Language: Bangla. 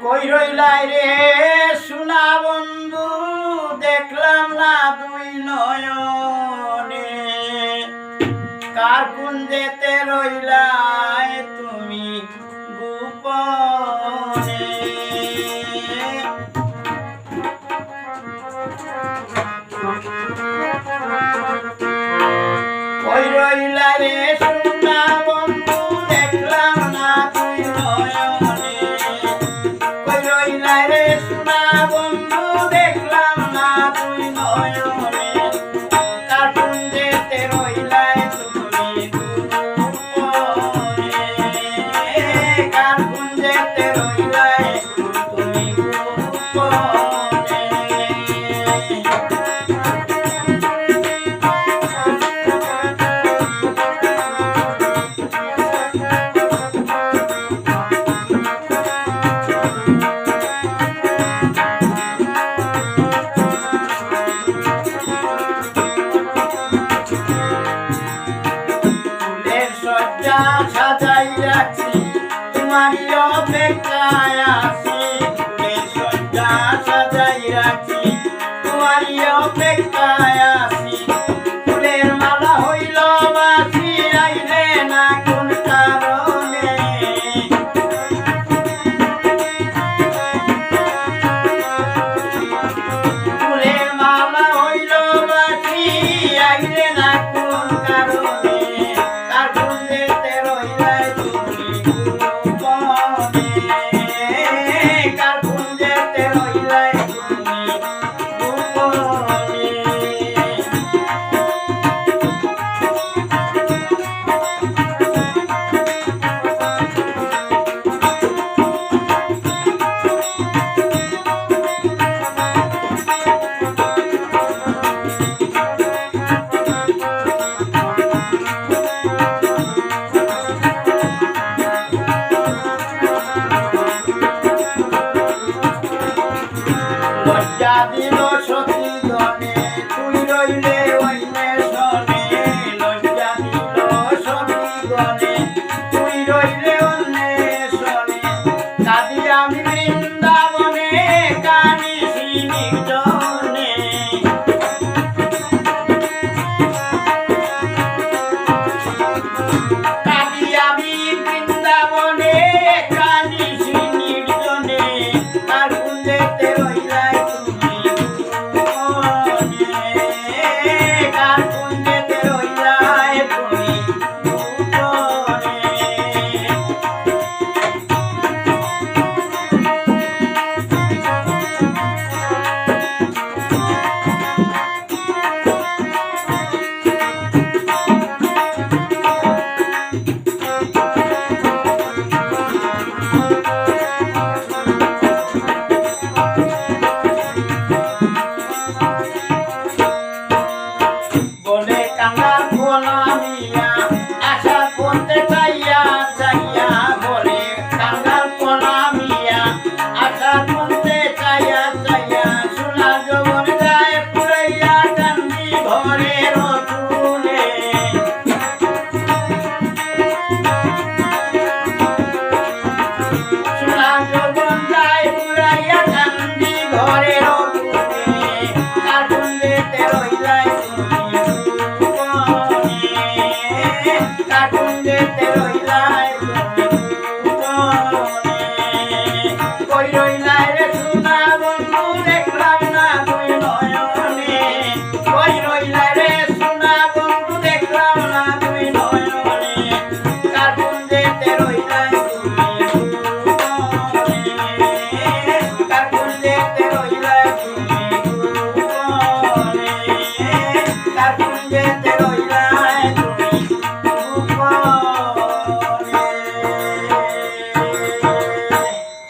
কই রইলাই রে সোনা বন্ধু, দেখলাম না দুই নয়নে। কার কুঞ্জেতে রইলাই তুমি গোপনে। কই রইলাই রে সোনা বন্ধু, দেখলাম না দুই নয়নে। কই রইলাই রে সোনা বন্ধু, দেখলাম না দুই নয়নে। কার কুঞ্জেতে রইলাই তুমি গোপনে। কার কুঞ্জেতে রইলাই তুমি গোপনে। সাজাই রাখছি তোমারই অপেক্ষায় আছি। ফুলের সজ্জা সাজাই রাখছি তোমারই অপেক্ষায় আছি। ফুলের মালা হইল বাসি, আইলে না কোন কারণে। ফুলের মালা হইল বাসি, আইলে না কোন কারণে। কার কুঞ্জেতে রইলাই তুমি গোপনে। কার কুঞ্জেতে রইলাই তুমি গোপনে। লজ্জা দিল সতী জনে, তুই রইলে অন্বেষণে। লজ্জা দিল সতী জনে, তুই রইলে অন্বেষণে। কাঁদি আমি বৃন্দাবনে, কাঁদিছি নির্জনে। কাঁদি আমি বৃন্দাবনে, কাঁদিছি নির্জনে। কার কুঞ্জেতে রইলাই তুমি গোপনে। কার কুঞ্জেতে রইলাই তুমি গোপনে। বলে কাঙ্গাল ভোলা মিয়া, আশা করতে চাইয়া চাইয়া। বলে কাঙ্গাল ভোলা মিয়া, আশা করতে চাইয়া চাইয়া। সোনা যৌবন যায় পুরাইয়া, কান্দি ঘরের তুলে। সোনা যৌবন যায় পুরাইয়া, কান্দি ঘরের তুলে। কার কুঞ্জেতে রইলাই তুমি গোপনে। কার কুঞ্জেতে রইলাই তুমি গোপনে। কই রইলাই রে সোনা বন্ধু, দেখলাম না দুই নয়নে। কই রইলাই রে সোনা বন্ধু, দেখলাম না দুই নয়নে। কার কুঞ্জেতে রইলাই তুমি গোপনে। কার কুঞ্জেতে রইলাই তুমি গোপনে। কার কুঞ্জেতে রইলাই